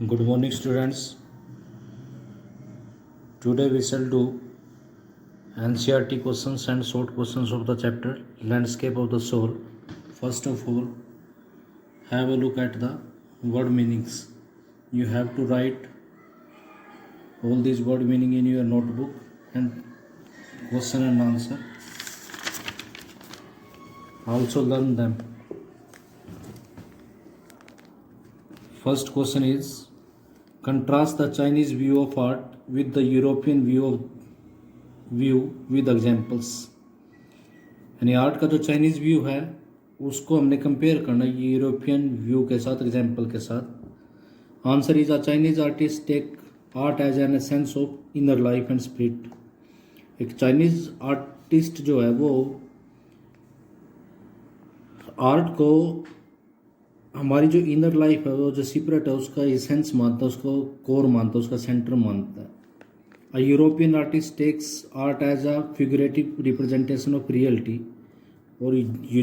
Good morning, students. Today we shall do NCERT questions and short questions of the chapter Landscape of the Soul. First of all, have a look at the word meanings. You have to write all these word meaning in your notebook and question and answer. Also learn them. First question is, contrast the Chinese view of art with the European view with examples. यानी art का जो Chinese view है उसको हमने compare करना है European view के साथ, एग्जाम्पल के साथ. Answer is a Chinese artist take art as an essence of inner life and spirit. एक चाइनीज आर्टिस्ट जो है वो आर्ट को हमारी जो इनर लाइफ है वो जो सीक्रेट है उसका एसेंस मानता है, उसको कोर मानता है, उसका सेंटर मानता है. A European artist takes art as a figurative representation of reality. और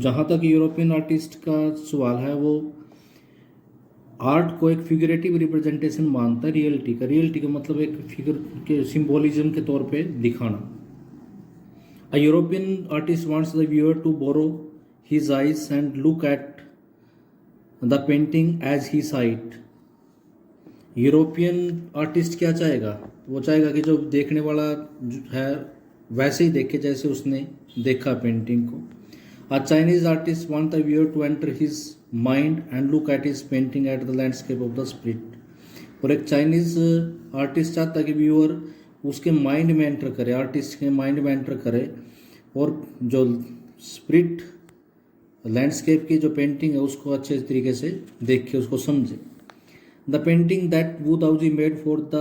जहाँ तक यूरोपियन आर्टिस्ट का सवाल है वो आर्ट को एक फिगरेटिव रिप्रेजेंटेशन मानता है रियलिटी का. रियलिटी का मतलब एक फिगर के सिंबोलिज्म के तौर पे दिखाना. A European artist wants the viewer to borrow his eyes and look at the painting as he sight. European artist क्या चाहेगा? वो चाहेगा कि जो देखने वाला है वैसे ही देखे जैसे उसने देखा पेंटिंग को. A Chinese artist want the viewer to enter his mind and look at his painting at the landscape of the spirit. और एक चाइनीज आर्टिस्ट चाहता है कि व्यूअर उसके माइंड में एंटर करे, आर्टिस्ट के माइंड में एंटर करे और जो स्पिरिट लैंडस्केप की जो पेंटिंग है उसको अच्छे तरीके से देखे, उसको समझे. The painting that Wu Daozi made for the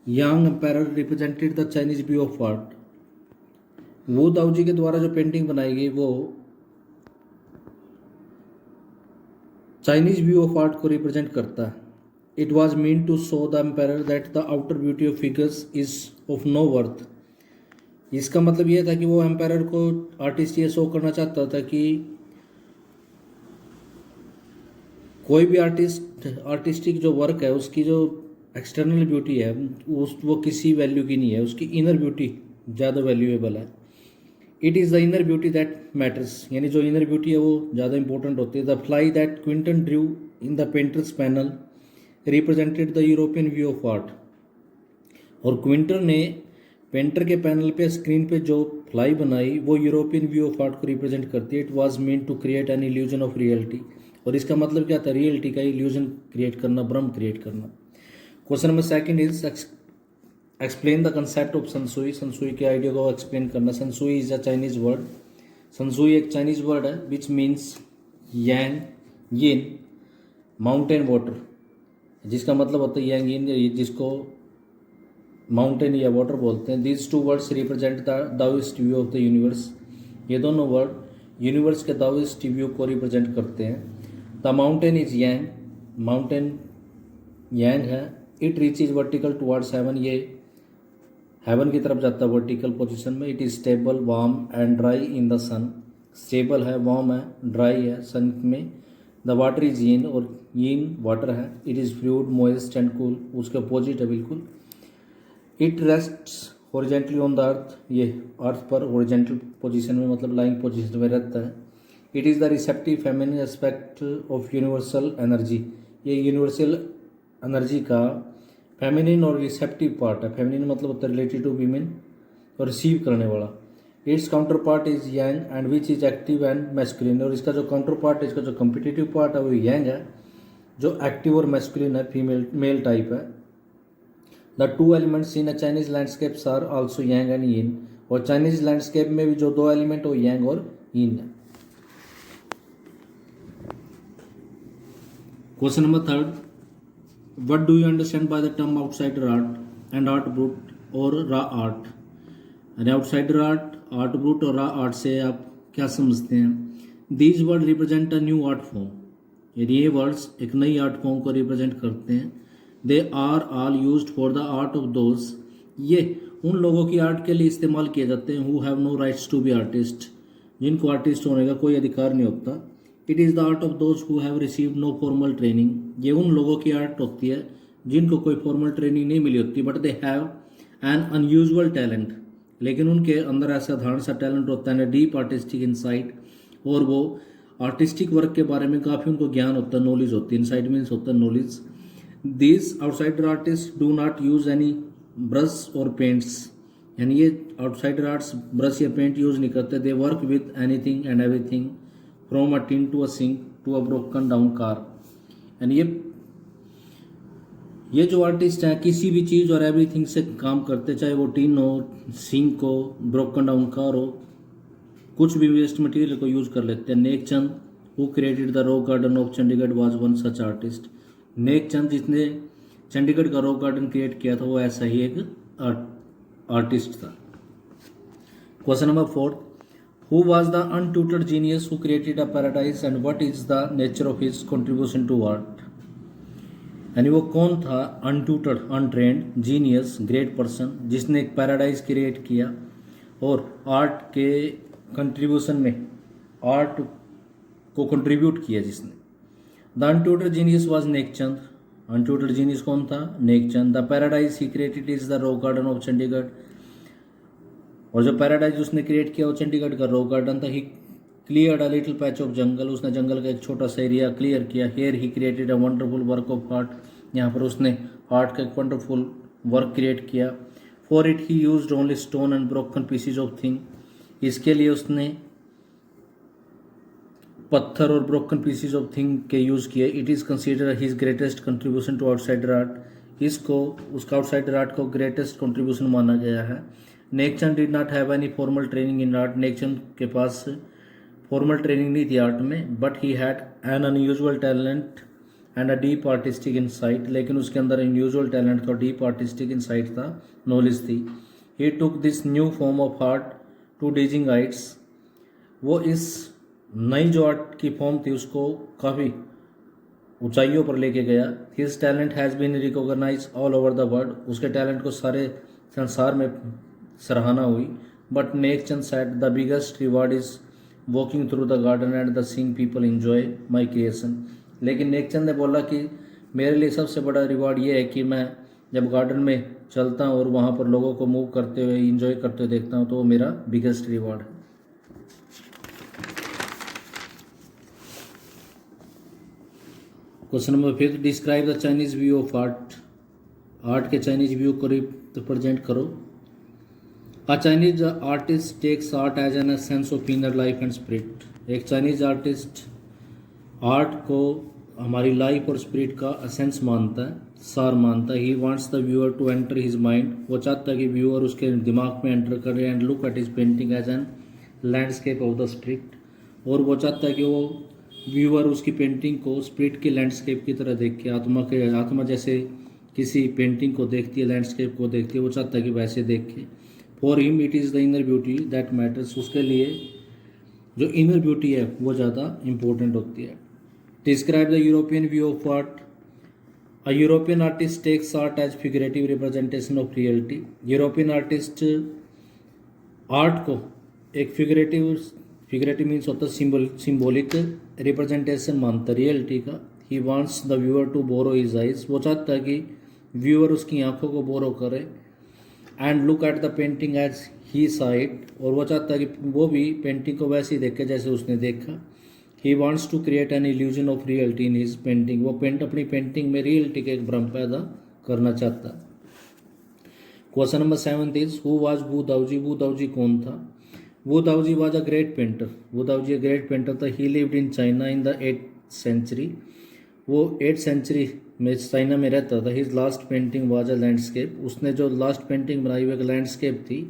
young emperor represented the Chinese view of art. Wu Daozi के द्वारा जो पेंटिंग बनाई गई वो चाइनीज व्यू ऑफ आर्ट को रिप्रेजेंट करता है. It was mean to show the emperor that the outer beauty of figures is of no worth. इसका मतलब यह था कि वो एम्पायर को आर्टिस्ट ये शो करना चाहता था कि कोई भी आर्टिस्टिक जो वर्क है उसकी जो एक्सटर्नल ब्यूटी है वो किसी वैल्यू की नहीं है, उसकी इनर ब्यूटी ज़्यादा वैल्यूएबल है. It is the inner beauty that matters. यानी जो इनर ब्यूटी है वो ज़्यादा इंपॉर्टेंट होती है. The fly that Quinton Drew in the painters panel represented the European view of art. और क्विंटर ने पेंटर के पैनल पे स्क्रीन पे जो फ्लाई बनाई वो यूरोपियन व्यू ऑफ आर्ट को रिप्रेजेंट करती है. It was meant to create an illusion of reality. और इसका मतलब क्या था? रियलिटी का इल्यूजन क्रिएट करना, भ्रम क्रिएट करना. Question number second is explain the concept of shanshui. Shanshui के आइडिया को एक्सप्लेन करना. Shanshui is a Chinese word. Shanshui एक चाइनीज वर्ड है which means yang yin mountain water, जिसका मतलब होता है यांग यिन, जिसको माउंटेन या वाटर बोलते हैं. These two words represent the Taoist view of the universe. ये दोनों वर्ड यूनिवर्स के दाओइस्ट व्यू को रिप्रेजेंट करते हैं. The mountain is yang, mountain yang है. It reaches vertical towards heaven, ये हेवन की तरफ जाता है वर्टिकल पोजीशन में. It is stable warm and dry in the sun. Stable है, वार्म है, ड्राई है सन में. द वाटर इज यीन, और यीन वाटर है. It is fluid moist and cool, उसके अपोजिट है बिल्कुल. It rests horizontally on the earth, ये अर्थ पर हॉरिजेंटल पोजीशन में मतलब लाइंग पोजीशन में रहता है. It is the receptive feminine aspect of universal energy. ये यूनिवर्सल एनर्जी का फेमिनिन और रिसेप्टिव पार्ट है. फेमिनिन मतलब होता है रिलेटेड टू वीमेन और रिसीव करने वाला. It's counter part is Yang and which is active and masculine. और इसका जो काउंटर पार्ट है, इसका जो कम्पिटिटिव पार्ट है वो यांग है, जो एक्टिव और मैस्कुलिन है, फीमेल मेल टाइप है. The two elements in a Chinese landscapes are also yang and yin. और चाइनीज लैंडस्केप में भी जो दो एलिमेंट वो यांग और यिन है. Question number third, what do you understand by the term outsider art and art brute और रा आर्ट. यानी आउटसाइडर आर्ट, आर्ट ब्रूट और रा आर्ट से आप क्या समझते हैं? These word represent a new art form. यानी ये वर्ड्स एक नई आर्ट फॉर्म को रिप्रेजेंट करते हैं. They are all used for the art of those. ये उन लोगों की आर्ट के लिए इस्तेमाल किए जाते हैं who have no rights to be artist, जिनको आर्टिस्ट होने का कोई अधिकार नहीं होता. It is the art of those who have received no formal training. ये उन लोगों की आर्ट होती है जिनको कोई फॉर्मल ट्रेनिंग नहीं मिली होती, but they have an unusual talent, लेकिन उनके अंदर ऐसा धारण सा टैलेंट होता है, डीप आर्टिस्टिक इंसाइट, और वो आर्टिस्टिक वर्क के बारे में काफ़ी उनको ज्ञान होता है, नॉलेज होती है। इनसाइट मीन्स होता है knowledge. These outsider artist do not use any brush और पेंट्स, यानी ये आउटसाइडर आर्ट्स ब्रश या पेंट यूज नहीं करते। They work with anything and everything from a tin to a sink to a broken down car. यानी ये जो artist हैं किसी भी चीज़ और एवरीथिंग से काम करते, चाहे वो टिन हो, सिंक हो, ब्रोकन डाउन कार हो, कुछ भी वेस्ट मटेरियल को यूज कर लेते हैं। Nek Chand who created the rock garden of Chandigarh was one such artist. Nek Chand जिसने चंडीगढ़ का रॉक गार्डन क्रिएट किया था वो ऐसा ही एक आर्टिस्ट था। Question number 4, who was the untutored genius who created a paradise and what is the nature of his contribution to art. यानी वो कौन था untutored, untrained, genius, great person, जिसने एक पैराडाइज क्रिएट किया और आर्ट के कंट्रीब्यूशन में आर्ट को कंट्रीब्यूट किया जिसने। The untutored genius was Nekchand. Untutored genius कौन था? Nekchand. The paradise he created is the rock garden of Chandigarh, और जो पैराडाइज उसने क्रिएट किया वो चंडीगढ़ का रॉक गार्डन था। He cleared a little patch of jungle, उसने जंगल का एक छोटा सा एरिया क्लियर किया। Here he created a wonderful work of art, यहाँ पर उसने आर्ट का एक वंडरफुल वर्क क्रिएट किया। For it he used only stone and broken pieces of thing, इसके लिए उसने पत्थर और ब्रोकन पीसीज ऑफ थिंग के यूज़ किए। It is consider his greatest contribution to outsider art, इसको उसका आउटसाइडर आर्ट को ग्रेटेस्ट कंट्रीब्यूशन माना गया है। Nekchand did not have any formal training in art, Nekchand के पास फॉर्मल ट्रेनिंग नहीं थी आर्ट में, but he had an unusual talent and a deep artistic insight, लेकिन उसके अंदर अनयूजुअल टैलेंट था, डीप आर्टिस्टिक इंसाइट था, नॉलेज थी। He took this new form of art to dizzying heights, वो इस नई जो आर्ट की फॉर्म थी उसको काफ़ी ऊंचाइयों पर लेके गया। His talent has been recognise all over the world, उसके टैलेंट को सारे संसार में सराहना हुई। But Nekchand said the biggest reward is walking through the garden and the seeing people enjoy my creation, लेकिन नेकचंद ने बोला कि मेरे लिए सबसे बड़ा रिवार्ड ये है कि मैं जब गार्डन में चलता हूँ और वहाँ पर लोगों को मूव करते हुए इंजॉय करते हुए देखता हूँ, तो वो मेरा बिगेस्ट रिवार्ड है। Question number 5, describe the Chinese view of art, art के चाइनीज व्यू को रिप्रेजेंट करो। A Chinese artist takes art as an sense of inner life and spirit, एक चाइनीज आर्टिस्ट आर्ट को हमारी लाइफ और spirit का असेंस मानता है, सार मानता है। He wants the viewer to enter his mind, वो चाहता है कि व्यूअर उसके दिमाग में एंटर करे and look at his painting as an landscape of the spirit, और वो चाहता है कि वो व्यूअर उसकी पेंटिंग को स्पिरिट के लैंडस्केप की तरह देख के, आत्मा जैसे किसी पेंटिंग को देखती है, लैंडस्केप को देखती है, वो चाहता है कि वैसे देखे। For him it is the inner beauty that matters, उसके लिए जो इनर ब्यूटी है वो ज़्यादा इम्पोर्टेंट होती है। Describe the European view of art, a European artist takes art as figurative representation of reality, European artist art को एक फिगरेटिव मीन्स होता है सिंबॉलिक रिप्रेजेंटेशन मानता रियलिटी का। He wants the viewer to borrow his eyes, वो चाहता है कि व्यूअर उसकी आंखों को बोरो करे and look at the painting as he side, और वो चाहता है कि वो भी पेंटिंग को वैसे ही देखे जैसे उसने देखा। He wants to create an illusion of reality in his painting, वो अपनी पेंटिंग में रियलिटी का एक भ्रम पैदा करना चाहता है। Question number 7 is who was Wu Daozi, Wu Daozi कौन था? Wu Daozi was a great painter, Wu Daozi great painter था। He lived in China in the 8th century, वो 8th सेंचुरी में चाइना में रहता था। His last painting was a landscape, उसने जो लास्ट पेंटिंग बनाई वो एक लैंडस्केप थी।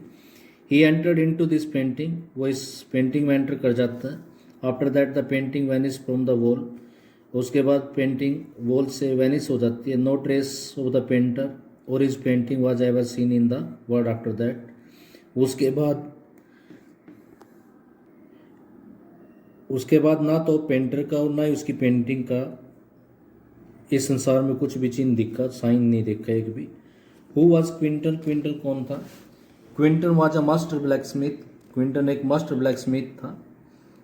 He entered into this painting, वो इस पेंटिंग में एंटर कर जाता है। After that the painting vanish from the wall, उसके बाद पेंटिंग वॉल से वैनिश हो जाती है। No trace of the painter और his painting was ever seen in the world after that, उसके बाद ना तो पेंटर का और ना ही उसकी पेंटिंग का इस संसार में कुछ भी चिन्ह दिखा, साइन नहीं देखा एक भी। हु वाज क्विंटन, क्विंटन कौन था? Quentin was a master blacksmith, Quentin एक मास्टर ब्लैक स्मिथ था।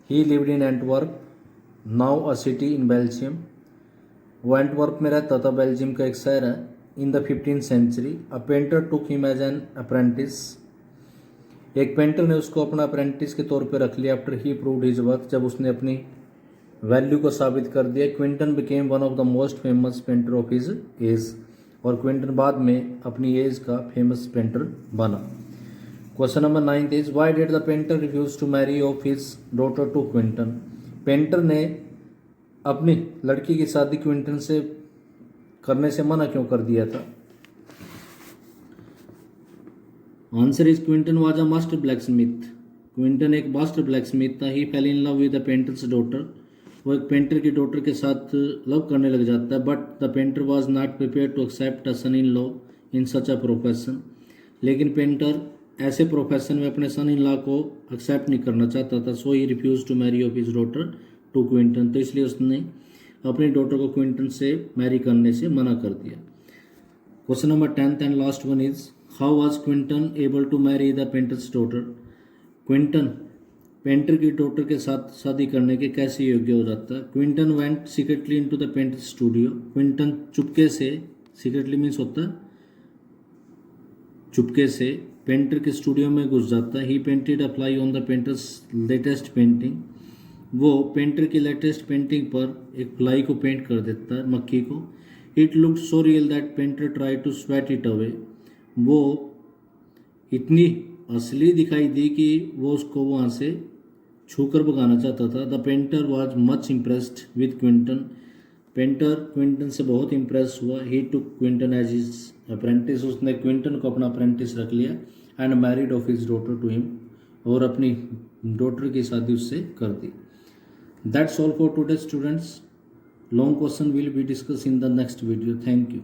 He lived in Antwerp, now a city in Belgium. वो एंटवर्प में रहता था, बेल्जियम का एक शहर है। In the 15th century a painter took him as an apprentice. एक पेंटर ने उसको अपना अप्रेंटिस के तौर पे रख लिया। After he proved his worth, जब उसने अपनी वैल्यू को साबित कर दिया। Quinton became one of the most famous painter of his age. और क्विंटन बाद में अपनी एज का फेमस पेंटर बना। Question number 9 is why did the painter refuse to marry of his daughter to Quentin. Painter ने अपनी लड़की की शादी क्विंटन से करने से मना क्यों कर दिया था? Answer is Quentin was a master blacksmith. Quentin एक मास्टर ब्लैक स्मिथ था। He fell in love with the painter's daughter. वो एक पेंटर की डॉटर के साथ लव करने लग जाता है। But the painter was not prepare to accept a son in law in such a profession. लेकिन पेंटर ऐसे प्रोफेशन में अपने सन इन लॉ को एक्सेप्ट नहीं करना चाहता था। So he refuse to marry of his daughter to Quentin. तो इसलिए उसने अपनी डॉटर को क्विंटन से मैरी करने से मना कर दिया। Question number 10th and last one is how was Quentin able to marry the painter's daughter. Quentin painter की डॉटर के साथ शादी करने के कैसे योग्य हो जाता है? Quinton went secretly into the painter studio. Quinton चुपके से, सीक्रेटली मीन्स होता है चुपके से, पेंटर के स्टूडियो में घुस जाता है। He painted a fly on the painter's latest painting. वो पेंटर की लेटेस्ट पेंटिंग पर एक फ्लाई को पेंट कर देता है, मक्खी को। It looked so real that painter try to swat it away. वो इतनी असली दिखाई दी कि वो उसको वहाँ से छूकर भगाना चाहता था। The painter was much impressed with Quentin. Painter Quentin से बहुत इम्प्रेस हुआ। He took Quentin as his apprentice. उसने क्विंटन को अपना अप्रेंटिस रख लिया। And married of his daughter to him. और अपनी डॉटर की शादी उससे कर दी। That's all for today, students. Long question will be discussed in the next video. Thank you.